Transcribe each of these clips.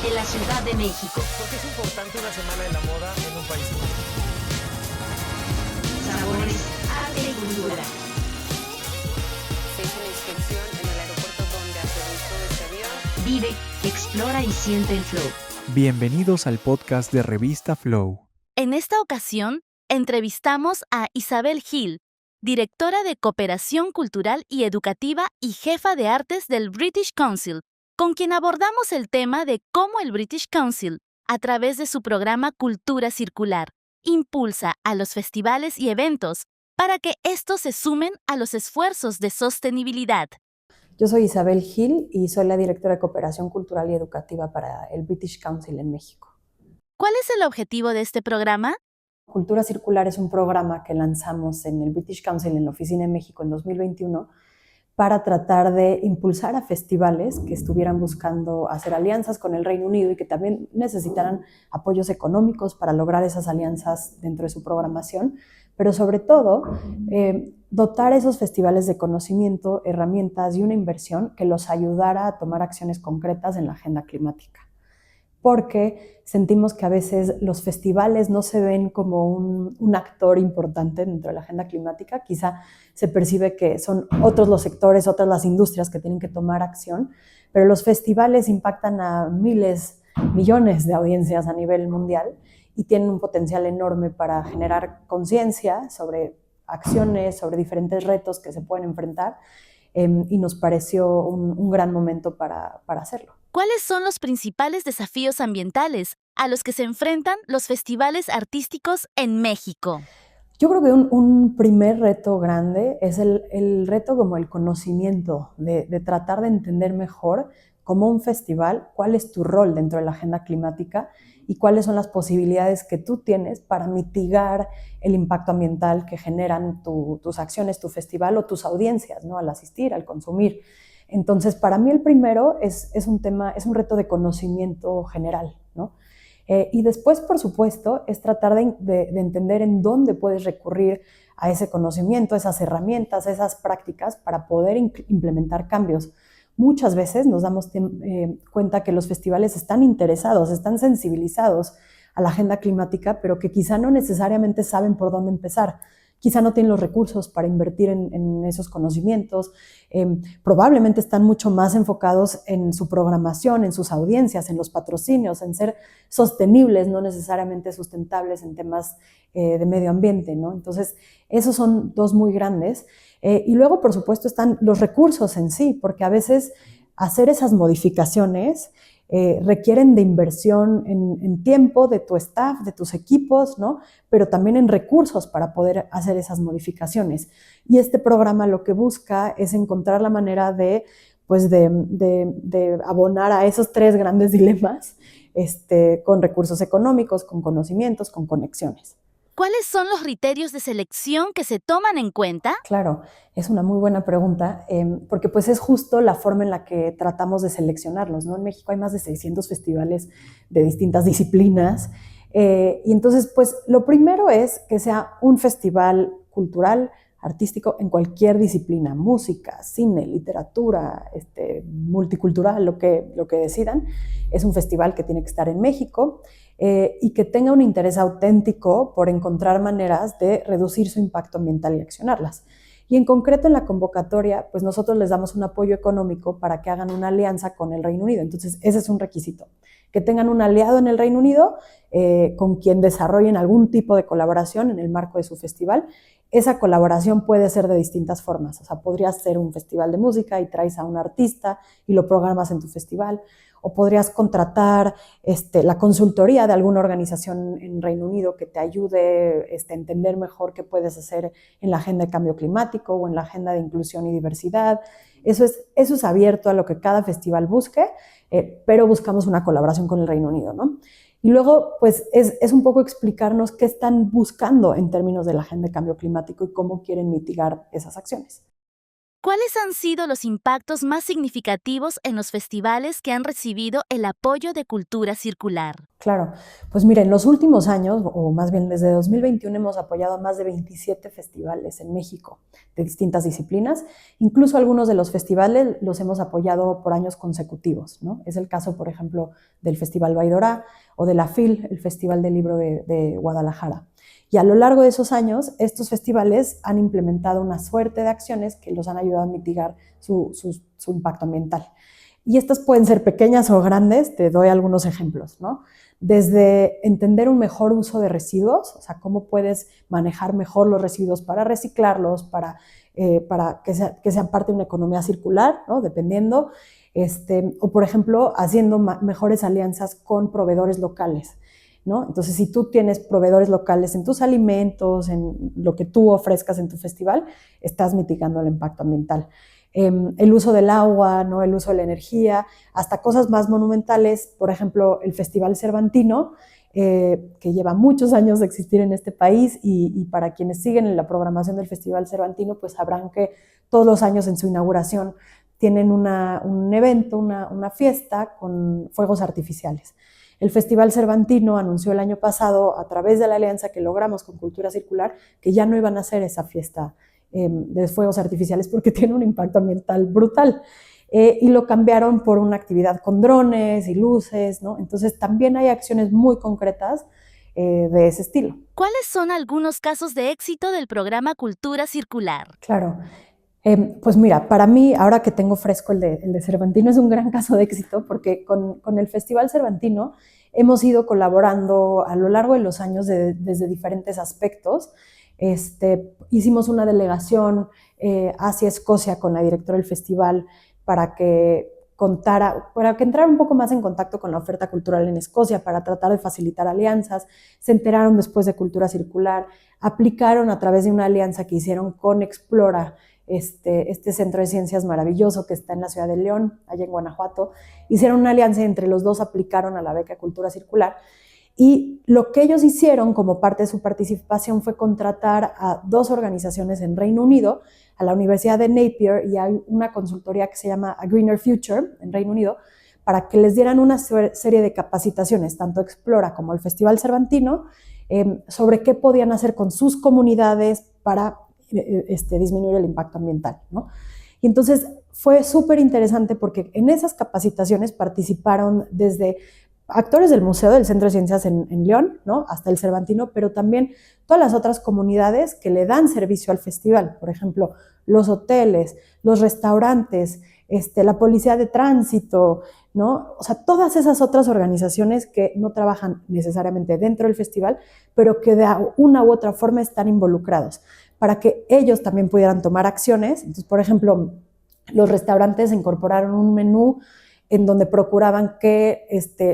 en la Ciudad de México. ¿Por qué es importante una semana de la moda en un país como México? Sabores, arte y cultura. Se hizo una inspección en el aeropuerto donde aterrizó este avión. Vive, explora y siente el flow. Bienvenidos al podcast de Revista Flow. En esta ocasión, entrevistamos a Isabel Gil, directora de Cooperación Cultural y Educativa y jefa de artes del British Council, con quien abordamos el tema de cómo el British Council, a través de su programa Cultura Circular, impulsa a los festivales y eventos para que estos se sumen a los esfuerzos de sostenibilidad. Yo soy Isabel Gil y soy la directora de Cooperación Cultural y Educativa para el British Council en México. ¿Cuál es el objetivo de este programa? Cultura Circular es un programa que lanzamos en el British Council en la Oficina en México en 2021 para tratar de impulsar a festivales que estuvieran buscando hacer alianzas con el Reino Unido y que también necesitaran apoyos económicos para lograr esas alianzas dentro de su programación, pero sobre todo dotar a esos festivales de conocimiento, herramientas y una inversión que los ayudara a tomar acciones concretas en la agenda climática. Porque sentimos que a veces los festivales no se ven como un actor importante dentro de la agenda climática. Quizá se percibe que son otros los sectores, otras las industrias que tienen que tomar acción, pero los festivales impactan a miles, millones de audiencias a nivel mundial y tienen un potencial enorme para generar conciencia sobre acciones, sobre diferentes retos que se pueden enfrentar, y nos pareció un gran momento para hacerlo. ¿Cuáles son los principales desafíos ambientales a los que se enfrentan los festivales artísticos en México? Yo creo que un primer reto grande es el reto como el conocimiento, de tratar de entender mejor como un festival cuál es tu rol dentro de la agenda climática y cuáles son las posibilidades que tú tienes para mitigar el impacto ambiental que generan tus acciones, tu festival o tus audiencias, ¿no? Al asistir, al consumir. Entonces, para mí el primero es un reto de conocimiento general, ¿no? Y después, por supuesto, es tratar de entender en dónde puedes recurrir a ese conocimiento, a esas herramientas, a esas prácticas para poder implementar cambios. Muchas veces nos damos cuenta que los festivales están interesados, están sensibilizados a la agenda climática, pero que quizá no necesariamente saben por dónde empezar. Quizá no tienen los recursos para invertir en esos conocimientos, probablemente están mucho más enfocados en su programación, en sus audiencias, en los patrocinios, en ser sostenibles, no necesariamente sustentables en temas de medio ambiente, ¿no? Entonces, esos son dos muy grandes. Y luego, por supuesto, están los recursos en sí, porque a veces hacer esas modificaciones requieren de inversión en tiempo de tu staff, de tus equipos, ¿no? Pero también en recursos para poder hacer esas modificaciones. Y este programa lo que busca es encontrar la manera de abonar a esos tres grandes dilemas con recursos económicos, con conocimientos, con conexiones. ¿Cuáles son los criterios de selección que se toman en cuenta? Claro, es una muy buena pregunta, porque pues es justo la forma en la que tratamos de seleccionarlos, ¿no? En México hay más de 600 festivales de distintas disciplinas, y entonces pues lo primero es que sea un festival cultural, artístico en cualquier disciplina, música, cine, literatura, multicultural, lo que decidan. Es un festival que tiene que estar en México, y que tenga un interés auténtico por encontrar maneras de reducir su impacto ambiental y accionarlas. Y en concreto en la convocatoria, pues nosotros les damos un apoyo económico para que hagan una alianza con el Reino Unido. Entonces, ese es un requisito, que tengan un aliado en el Reino Unido con quien desarrollen algún tipo de colaboración en el marco de su festival. Esa colaboración puede ser de distintas formas. O sea, podrías ser un festival de música y traes a un artista y lo programas en tu festival, o podrías contratar la consultoría de alguna organización en Reino Unido que te ayude a entender mejor qué puedes hacer en la agenda de cambio climático o en la agenda de inclusión y diversidad. Eso es abierto a lo que cada festival busque, pero buscamos una colaboración con el Reino Unido, ¿no? Y luego, pues, es un poco explicarnos qué están buscando en términos de la agenda de cambio climático y cómo quieren mitigar esas acciones. ¿Cuáles han sido los impactos más significativos en los festivales que han recibido el apoyo de Cultura Circular? Claro, pues mira, en los últimos años, o más bien desde 2021, hemos apoyado a más de 27 festivales en México de distintas disciplinas. Incluso algunos de los festivales los hemos apoyado por años consecutivos, ¿no? Es el caso, por ejemplo, del Festival Baidora o de la FIL, el Festival del Libro de Guadalajara. Y a lo largo de esos años, estos festivales han implementado una suerte de acciones que los han ayudado a mitigar su impacto ambiental. Y estas pueden ser pequeñas o grandes, te doy algunos ejemplos, ¿no? Desde entender un mejor uso de residuos, o sea, cómo puedes manejar mejor los residuos para reciclarlos, para que sean parte de una economía circular, ¿no? Dependiendo, o por ejemplo, haciendo mejores alianzas con proveedores locales, ¿no? Entonces, si tú tienes proveedores locales en tus alimentos, en lo que tú ofrezcas en tu festival, estás mitigando el impacto ambiental. El uso del agua, ¿no? El uso de la energía, hasta cosas más monumentales, por ejemplo, el Festival Cervantino, que lleva muchos años de existir en este país y para quienes siguen en la programación del Festival Cervantino, pues sabrán que todos los años en su inauguración tienen un evento, una fiesta con fuegos artificiales. El Festival Cervantino anunció el año pasado, a través de la alianza que logramos con Cultura Circular, que ya no iban a hacer esa fiesta de fuegos artificiales porque tiene un impacto ambiental brutal. Y lo cambiaron por una actividad con drones y luces, ¿no? Entonces también hay acciones muy concretas de ese estilo. ¿Cuáles son algunos casos de éxito del programa Cultura Circular? Claro. Pues mira, para mí, ahora que tengo fresco el de Cervantino, es un gran caso de éxito porque con el Festival Cervantino hemos ido colaborando a lo largo de los años desde diferentes aspectos. Hicimos una delegación hacia Escocia con la directora del festival para que entrara un poco más en contacto con la oferta cultural en Escocia, para tratar de facilitar alianzas. Se enteraron después de Cultura Circular, aplicaron a través de una alianza que hicieron con Explora, este centro de ciencias maravilloso que está en la ciudad de León, allá en Guanajuato. Hicieron una alianza y entre los dos aplicaron a la beca Cultura Circular. Y lo que ellos hicieron como parte de su participación fue contratar a 2 organizaciones en Reino Unido, a la Universidad de Napier y a una consultoría que se llama A Greener Future en Reino Unido, para que les dieran una serie de capacitaciones, tanto Explora como el Festival Cervantino, sobre qué podían hacer con sus comunidades para disminuir el impacto ambiental, ¿no? Y entonces fue súper interesante porque en esas capacitaciones participaron desde actores del Museo del Centro de Ciencias en León, ¿no? Hasta el Cervantino, pero también todas las otras comunidades que le dan servicio al festival, por ejemplo, los hoteles, los restaurantes, la policía de tránsito, ¿no? O sea, todas esas otras organizaciones que no trabajan necesariamente dentro del festival, pero que de una u otra forma están involucrados, para que ellos también pudieran tomar acciones. Entonces, por ejemplo, los restaurantes incorporaron un menú en donde procuraban que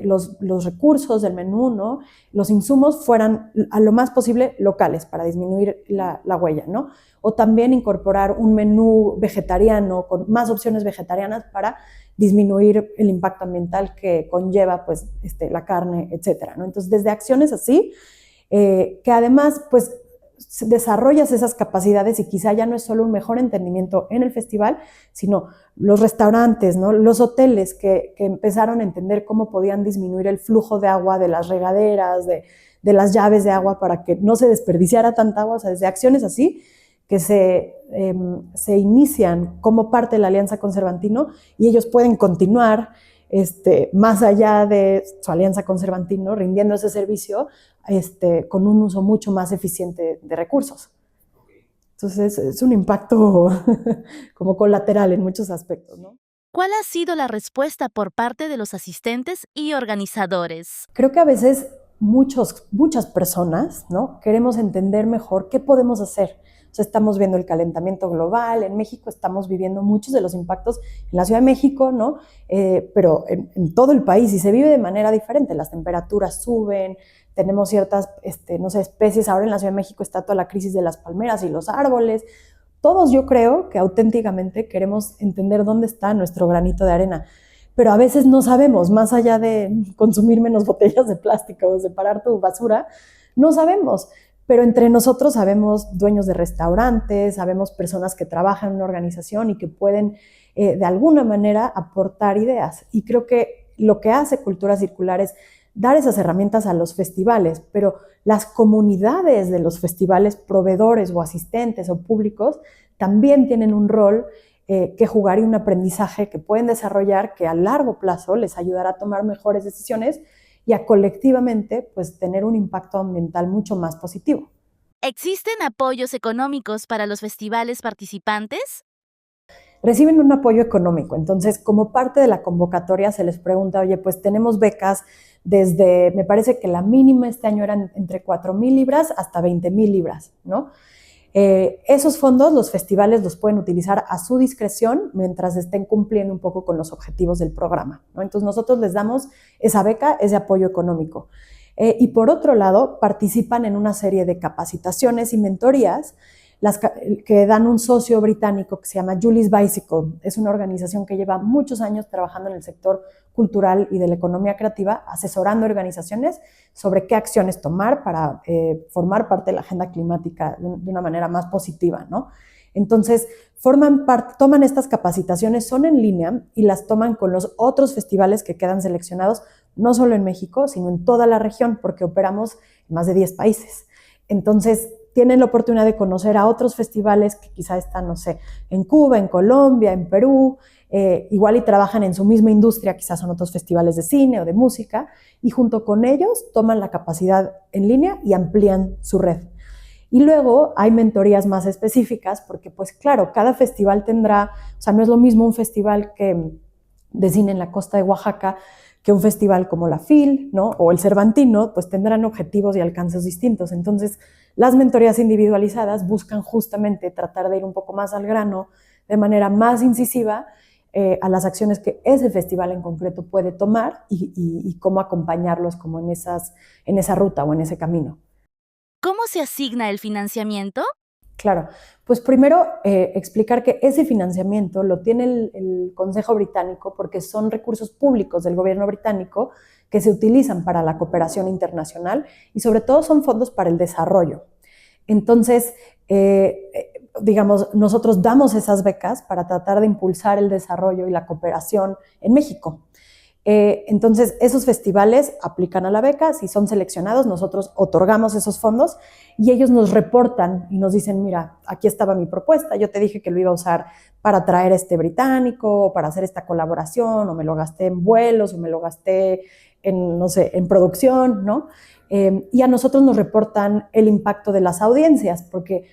los recursos del menú, ¿no? Los insumos fueran a lo más posible locales para disminuir la huella, ¿no? O también incorporar un menú vegetariano con más opciones vegetarianas para disminuir el impacto ambiental que conlleva pues, la carne, etcétera, ¿no? Entonces, desde acciones así, que además pues, desarrollas esas capacidades y quizá ya no es solo un mejor entendimiento en el festival, sino los restaurantes, ¿no? Los hoteles que empezaron a entender cómo podían disminuir el flujo de agua de las regaderas, de las llaves de agua para que no se desperdiciara tanta agua. O sea, desde acciones así que se inician como parte de la Alianza con Cervantino y ellos pueden continuar más allá de su alianza con Cervantino, rindiendo ese servicio con un uso mucho más eficiente de recursos. Entonces es un impacto como colateral en muchos aspectos, ¿no? ¿Cuál ha sido la respuesta por parte de los asistentes y organizadores? Creo que a veces muchas personas, ¿no? Queremos entender mejor qué podemos hacer. O sea, estamos viendo el calentamiento global, en México estamos viviendo muchos de los impactos en la Ciudad de México, ¿no? Pero en todo el país y se vive de manera diferente, las temperaturas suben, tenemos ciertas, especies, ahora en la Ciudad de México está toda la crisis de las palmeras y los árboles. Todos yo creo que auténticamente queremos entender dónde está nuestro granito de arena, pero a veces no sabemos, más allá de consumir menos botellas de plástico o separar tu basura, no sabemos. Pero entre nosotros sabemos dueños de restaurantes, sabemos personas que trabajan en una organización y que pueden de alguna manera aportar ideas. Y creo que lo que hace Cultura Circular es dar esas herramientas a los festivales, pero las comunidades de los festivales, proveedores o asistentes o públicos, también tienen un rol que jugar y un aprendizaje que pueden desarrollar que a largo plazo les ayudará a tomar mejores decisiones y a colectivamente pues, tener un impacto ambiental mucho más positivo. ¿Existen apoyos económicos para los festivales participantes? Reciben un apoyo económico, entonces como parte de la convocatoria se les pregunta, oye, pues tenemos becas desde, me parece que la mínima este año eran entre 4,000 libras hasta 20,000 libras, ¿no? Esos fondos los festivales los pueden utilizar a su discreción mientras estén cumpliendo un poco con los objetivos del programa, ¿no? Entonces nosotros les damos esa beca, ese apoyo económico. Y por otro lado, participan en una serie de capacitaciones y mentorías que dan un socio británico que se llama Julie's Bicycle. Es una organización que lleva muchos años trabajando en el sector cultural y de la economía creativa, asesorando organizaciones sobre qué acciones tomar para formar parte de la agenda climática de una manera más positiva, ¿no? Entonces, toman estas capacitaciones, son en línea y las toman con los otros festivales que quedan seleccionados, no solo en México, sino en toda la región, porque operamos en más de 10 países. Entonces, tienen la oportunidad de conocer a otros festivales que quizá están, no sé, en Cuba, en Colombia, en Perú, igual y trabajan en su misma industria, quizás son otros festivales de cine o de música, y junto con ellos toman la capacidad en línea y amplían su red. Y luego hay mentorías más específicas, porque pues claro, cada festival tendrá, o sea, no es lo mismo un festival de cine en la costa de Oaxaca que un festival como la FIL, ¿no? O el Cervantino, pues tendrán objetivos y alcances distintos. Entonces, las mentorías individualizadas buscan justamente tratar de ir un poco más al grano, de manera más incisiva, a las acciones que ese festival en concreto puede tomar y cómo acompañarlos como en esa ruta o en ese camino. ¿Cómo se asigna el financiamiento? Claro, pues primero explicar que ese financiamiento lo tiene el Consejo Británico porque son recursos públicos del gobierno británico que se utilizan para la cooperación internacional y sobre todo son fondos para el desarrollo. Entonces, digamos, nosotros damos esas becas para tratar de impulsar el desarrollo y la cooperación en México. Entonces, esos festivales aplican a la beca, si son seleccionados, nosotros otorgamos esos fondos y ellos nos reportan y nos dicen, mira, aquí estaba mi propuesta, yo te dije que lo iba a usar para traer británico, o para hacer esta colaboración, o me lo gasté en vuelos, o me lo gasté en, no sé, en producción, ¿no? Y a nosotros nos reportan el impacto de las audiencias, porque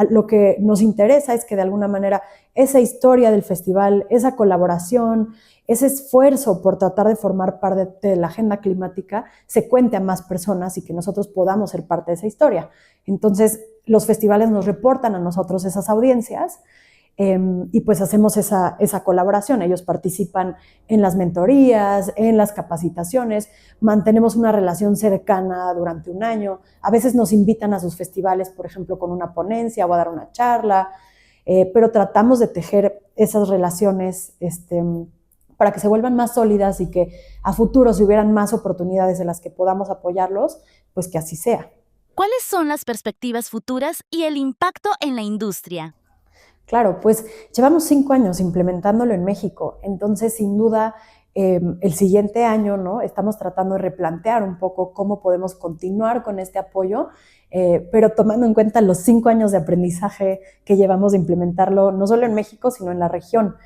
lo que nos interesa es que de alguna manera esa historia del festival, esa colaboración, ese esfuerzo por tratar de formar parte de la agenda climática se cuente a más personas y que nosotros podamos ser parte de esa historia. Entonces, los festivales nos reportan a nosotros esas audiencias y pues hacemos esa colaboración. Ellos participan en las mentorías, en las capacitaciones, mantenemos una relación cercana durante un año. A veces nos invitan a sus festivales, por ejemplo, con una ponencia o a dar una charla, pero tratamos de tejer esas relaciones para que se vuelvan más sólidas y que a futuro, si hubieran más oportunidades en las que podamos apoyarlos, pues que así sea. ¿Cuáles son las perspectivas futuras y el impacto en la industria? Claro, pues llevamos 5 años implementándolo en México, entonces sin duda el siguiente año, ¿no? Estamos tratando de replantear un poco cómo podemos continuar con este apoyo, pero tomando en cuenta los 5 años de aprendizaje que llevamos de implementarlo, no solo en México, sino en la región.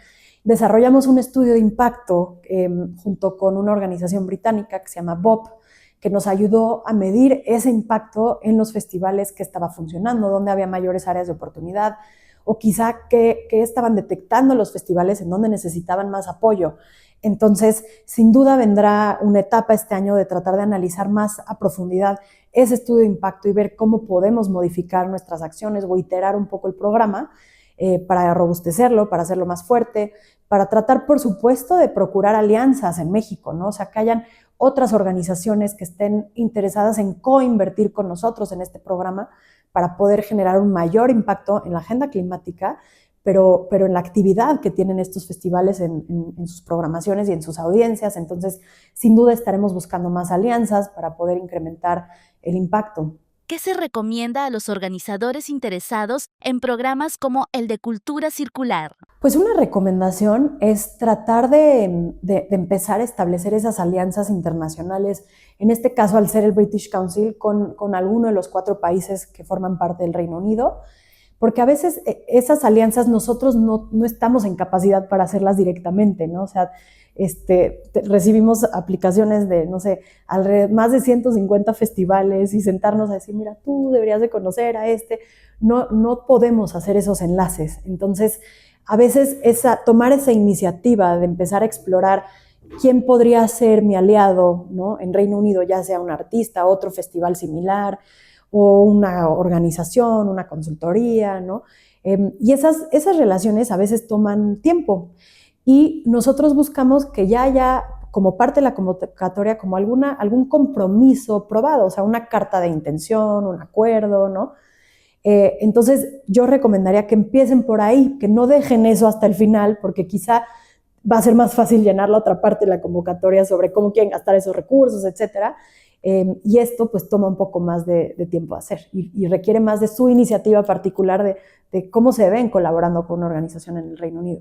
Desarrollamos un estudio de impacto junto con una organización británica que se llama BOP, que nos ayudó a medir ese impacto en los festivales que estaba funcionando, dónde había mayores áreas de oportunidad, o quizá que estaban detectando los festivales en donde necesitaban más apoyo. Entonces, sin duda vendrá una etapa este año de tratar de analizar más a profundidad ese estudio de impacto y ver cómo podemos modificar nuestras acciones o iterar un poco el programa para robustecerlo, para hacerlo más fuerte, para tratar, por supuesto, de procurar alianzas en México, ¿no? O sea, que hayan otras organizaciones que estén interesadas en coinvertir con nosotros en este programa para poder generar un mayor impacto en la agenda climática, pero en la actividad que tienen estos festivales en sus programaciones y en sus audiencias. Entonces, sin duda estaremos buscando más alianzas para poder incrementar el impacto. ¿qué se recomienda a los organizadores interesados en programas como el de Cultura Circular? Pues una recomendación es tratar de empezar a establecer esas alianzas internacionales, en este caso al ser el British Council, con alguno de los 4 países que forman parte del Reino Unido, porque a veces esas alianzas nosotros no estamos en capacidad para hacerlas directamente, ¿no? O sea, recibimos aplicaciones de, no sé, más de 150 festivales y sentarnos a decir, mira, tú deberías de conocer a este. No podemos hacer esos enlaces. Entonces, a veces tomar esa iniciativa de empezar a explorar quién podría ser mi aliado, ¿no? En Reino Unido, ya sea un artista, otro festival similar, o una organización, una consultoría, ¿no? Y esas relaciones a veces toman tiempo. Y nosotros buscamos que ya haya, como parte de la convocatoria, como algún compromiso probado, o sea, una carta de intención, un acuerdo, ¿no? Entonces, yo recomendaría que empiecen por ahí, que no dejen eso hasta el final, porque quizá va a ser más fácil llenar la otra parte de la convocatoria sobre cómo quieren gastar esos recursos, etcétera. Y esto pues toma un poco más de tiempo a hacer y requiere más de su iniciativa particular de cómo se ven colaborando con una organización en el Reino Unido.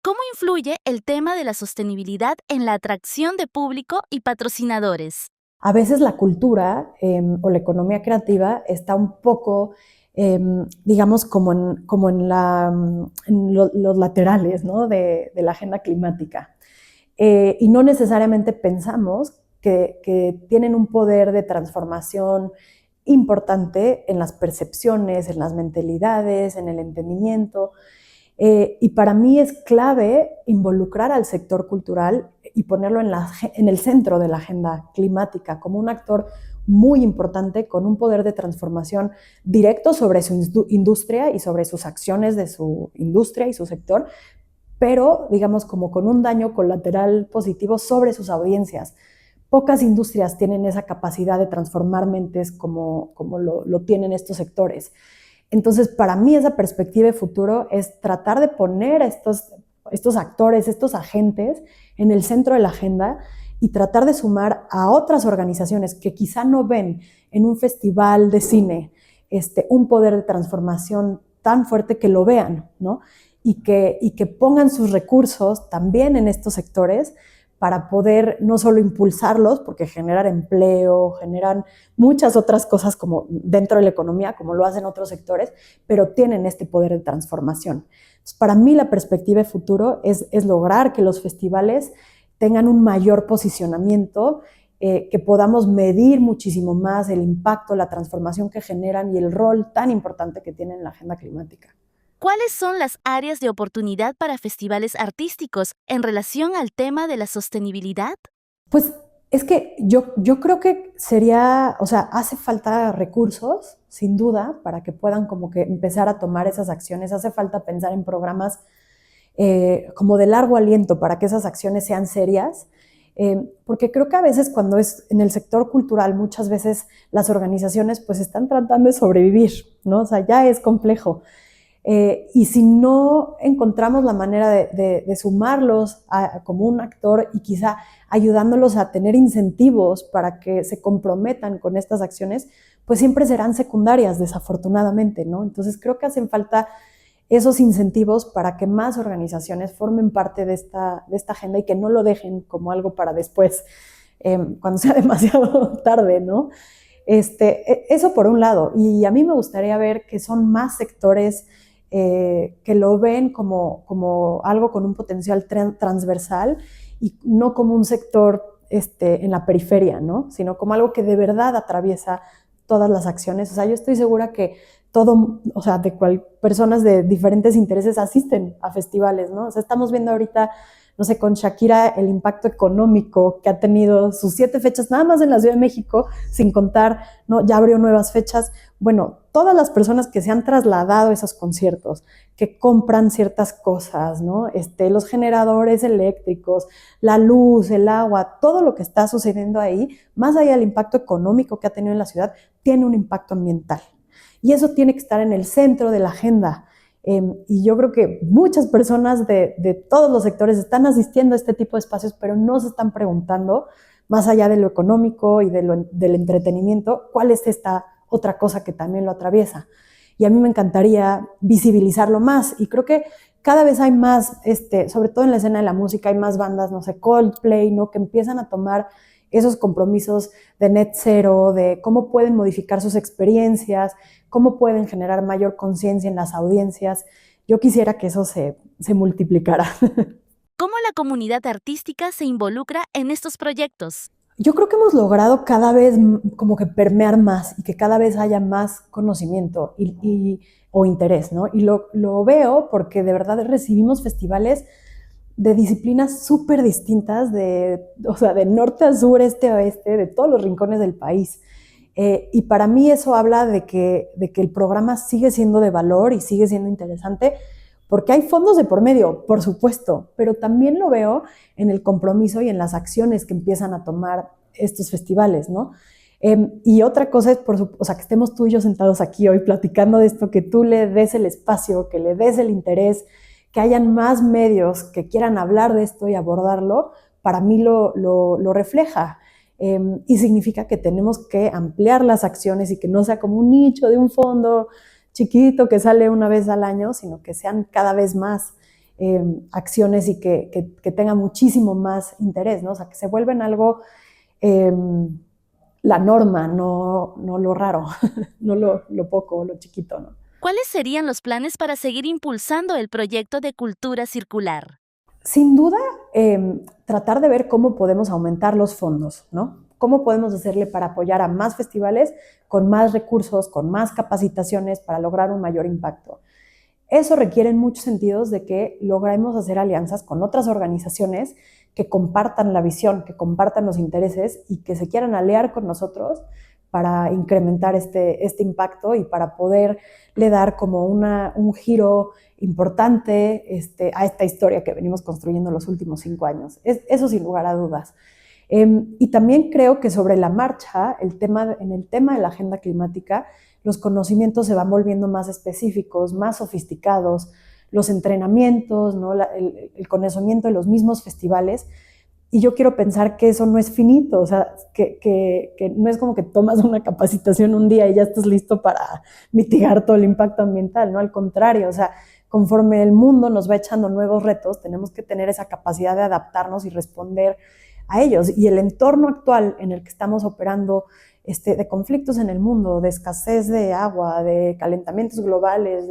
¿Cómo influye el tema de la sostenibilidad en la atracción de público y patrocinadores? A veces la cultura o la economía creativa está un poco, digamos, como en los laterales, ¿no? de la agenda climática. Y no necesariamente pensamos que tienen un poder de transformación importante en las percepciones, en las mentalidades, en el entendimiento. Y para mí es clave involucrar al sector cultural y ponerlo en el centro de la agenda climática como un actor muy importante con un poder de transformación directo sobre su industria y sobre sus acciones de su industria y su sector, pero digamos como con un daño colateral positivo sobre sus audiencias. Pocas industrias tienen esa capacidad de transformar mentes como lo tienen estos sectores. Entonces, para mí esa perspectiva de futuro es tratar de poner a estos actores, estos agentes en el centro de la agenda y tratar de sumar a otras organizaciones que quizá no ven en un festival de cine un poder de transformación tan fuerte que lo vean, ¿no? Y que pongan sus recursos también en estos sectores para poder no solo impulsarlos, porque generan empleo, generan muchas otras cosas como dentro de la economía, como lo hacen otros sectores, pero tienen este poder de transformación. Entonces, para mí la perspectiva de futuro es lograr que los festivales tengan un mayor posicionamiento, que podamos medir muchísimo más el impacto, la transformación que generan y el rol tan importante que tienen en la agenda climática. ¿Cuáles son las áreas de oportunidad para festivales artísticos en relación al tema de la sostenibilidad? Pues es que yo creo que hace falta recursos, sin duda, para que puedan como que empezar a tomar esas acciones. Hace falta pensar en programas como de largo aliento para que esas acciones sean serias. Porque creo que a veces cuando es en el sector cultural, muchas veces las organizaciones pues están tratando de sobrevivir, ¿no? O sea, ya es complejo. Y si no encontramos la manera de sumarlos como un actor y quizá ayudándolos a tener incentivos para que se comprometan con estas acciones, pues siempre serán secundarias, desafortunadamente, ¿no? Entonces creo que hacen falta esos incentivos para que más organizaciones formen parte de esta agenda y que no lo dejen como algo para después, cuando sea demasiado tarde, ¿no? Eso por un lado. Y a mí me gustaría ver que son más sectores que lo ven como algo con un potencial transversal y no como un sector en la periferia, ¿no? Sino como algo que de verdad atraviesa todas las acciones. O sea, yo estoy segura que personas de diferentes intereses asisten a festivales, ¿no? O sea, estamos viendo ahorita, no sé, con Shakira el impacto económico que ha tenido sus 7 fechas nada más en la Ciudad de México, sin contar, ¿no? Ya abrió nuevas fechas. Bueno, todas las personas que se han trasladado a esos conciertos, que compran ciertas cosas, ¿no? Los generadores eléctricos, la luz, el agua, todo lo que está sucediendo ahí, más allá del impacto económico que ha tenido en la ciudad, tiene un impacto ambiental. Y eso tiene que estar en el centro de la agenda. Y yo creo que muchas personas de todos los sectores están asistiendo a este tipo de espacios, pero no se están preguntando, más allá de lo económico y del entretenimiento, cuál es esta otra cosa que también lo atraviesa. Y a mí me encantaría visibilizarlo más. Y creo que cada vez hay más, sobre todo en la escena de la música, hay más bandas, no sé, Coldplay, ¿no? Que empiezan a tomar esos compromisos de net zero, de cómo pueden modificar sus experiencias, cómo pueden generar mayor conciencia en las audiencias. Yo quisiera que eso se multiplicara. ¿Cómo la comunidad artística se involucra en estos proyectos? Yo creo que hemos logrado cada vez como que permear más y que cada vez haya más conocimiento o interés, ¿no? Y lo veo porque de verdad recibimos festivales de disciplinas súper distintas, o sea, de norte a sur, este a oeste, de todos los rincones del país. Y para mí eso habla de que el programa sigue siendo de valor y sigue siendo interesante, porque hay fondos de por medio, por supuesto, pero también lo veo en el compromiso y en las acciones que empiezan a tomar estos festivales, ¿no? Y otra cosa es, o sea, que estemos tú y yo sentados aquí hoy platicando de esto, que tú le des el espacio, que le des el interés, que hayan más medios que quieran hablar de esto y abordarlo, para mí lo refleja. Y significa que tenemos que ampliar las acciones y que no sea como un nicho de un fondo chiquito que sale una vez al año, sino que sean cada vez más acciones y que tengan muchísimo más interés, ¿no? O sea, que se vuelven algo, la norma, no lo raro, no lo poco, lo chiquito, ¿no? ¿Cuáles serían los planes para seguir impulsando el proyecto de cultura circular? Sin duda, tratar de ver cómo podemos aumentar los fondos, ¿no? ¿Cómo podemos hacerle para apoyar a más festivales con más recursos, con más capacitaciones para lograr un mayor impacto? Eso requiere en muchos sentidos de que logremos hacer alianzas con otras organizaciones que compartan la visión, que compartan los intereses y que se quieran aliar con nosotros para incrementar este impacto y para poderle dar como un giro importante a esta historia que venimos construyendo los últimos 5 años. Eso sin lugar a dudas. Y también creo que sobre la marcha, en el tema de la agenda climática, los conocimientos se van volviendo más específicos, más sofisticados, los entrenamientos, ¿no? el conocimiento de los mismos festivales. Y yo quiero pensar que eso no es finito, o sea, que no es como que tomas una capacitación un día y ya estás listo para mitigar todo el impacto ambiental, ¿no? Al contrario, o sea, conforme el mundo nos va echando nuevos retos, tenemos que tener esa capacidad de adaptarnos y responder a ellos. Y el entorno actual en el que estamos operando, de conflictos en el mundo, de escasez de agua, de calentamientos globales,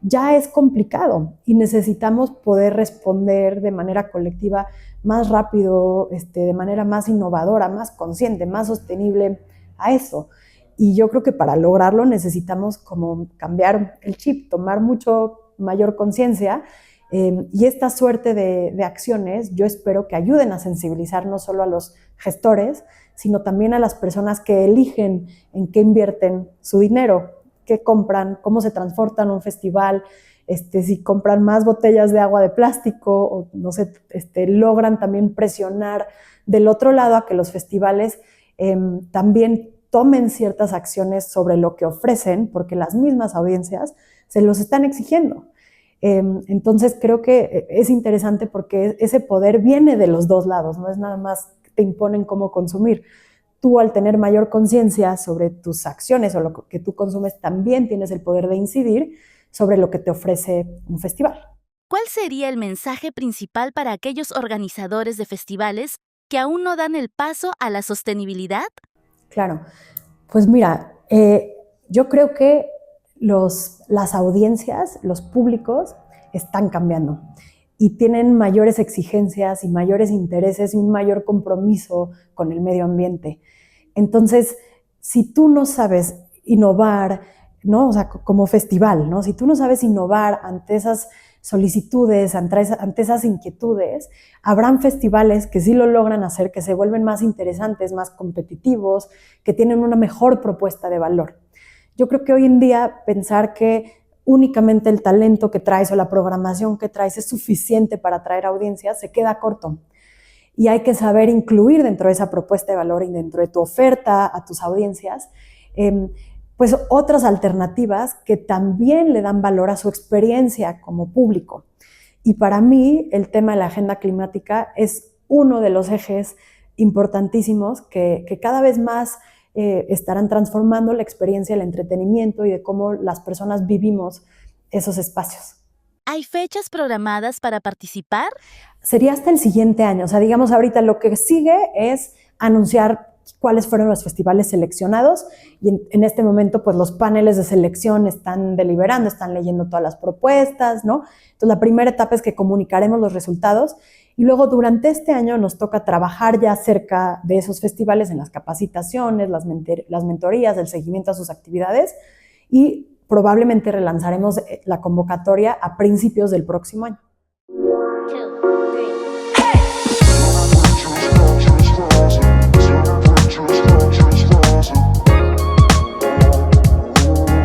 ya es complicado y necesitamos poder responder de manera colectiva más rápido, de manera más innovadora, más consciente, más sostenible a eso. Y yo creo que para lograrlo necesitamos como cambiar el chip, tomar mucho mayor conciencia, y esta suerte de acciones yo espero que ayuden a sensibilizar no solo a los gestores, sino también a las personas que eligen en qué invierten su dinero, qué compran, cómo se transportan a un festival, si compran más botellas de agua de plástico o no sé, logran también presionar del otro lado a que los festivales también tomen ciertas acciones sobre lo que ofrecen, porque las mismas audiencias se los están exigiendo. Entonces creo que es interesante porque ese poder viene de los dos lados, no es nada más que te imponen cómo consumir. Tú, al tener mayor conciencia sobre tus acciones o lo que tú consumes, también tienes el poder de incidir sobre lo que te ofrece un festival. ¿Cuál sería el mensaje principal para aquellos organizadores de festivales que aún no dan el paso a la sostenibilidad? Claro, pues mira, yo creo que las audiencias, los públicos, están cambiando y tienen mayores exigencias y mayores intereses y un mayor compromiso con el medio ambiente. Entonces, si tú no sabes innovar, ¿no? O sea, como festival, ¿no? Si tú no sabes innovar ante esas solicitudes, ante esas inquietudes, habrán festivales que sí lo logran hacer, que se vuelven más interesantes, más competitivos, que tienen una mejor propuesta de valor. Yo creo que hoy en día pensar que únicamente el talento que traes o la programación que traes es suficiente para atraer audiencias se queda corto. Y hay que saber incluir dentro de esa propuesta de valor y dentro de tu oferta a tus audiencias, pues otras alternativas que también le dan valor a su experiencia como público. Y para mí el tema de la agenda climática es uno de los ejes importantísimos que cada vez más estarán transformando la experiencia del entretenimiento y de cómo las personas vivimos esos espacios. ¿Hay fechas programadas para participar? Sería hasta el siguiente año. O sea, digamos, ahorita lo que sigue es anunciar cuáles fueron los festivales seleccionados y en este momento pues los paneles de selección están deliberando, están leyendo todas las propuestas, ¿no? Entonces la primera etapa es que comunicaremos los resultados y luego durante este año nos toca trabajar ya cerca de esos festivales en las capacitaciones, las mentorías, el seguimiento a sus actividades y probablemente relanzaremos la convocatoria a principios del próximo año. 2, 3.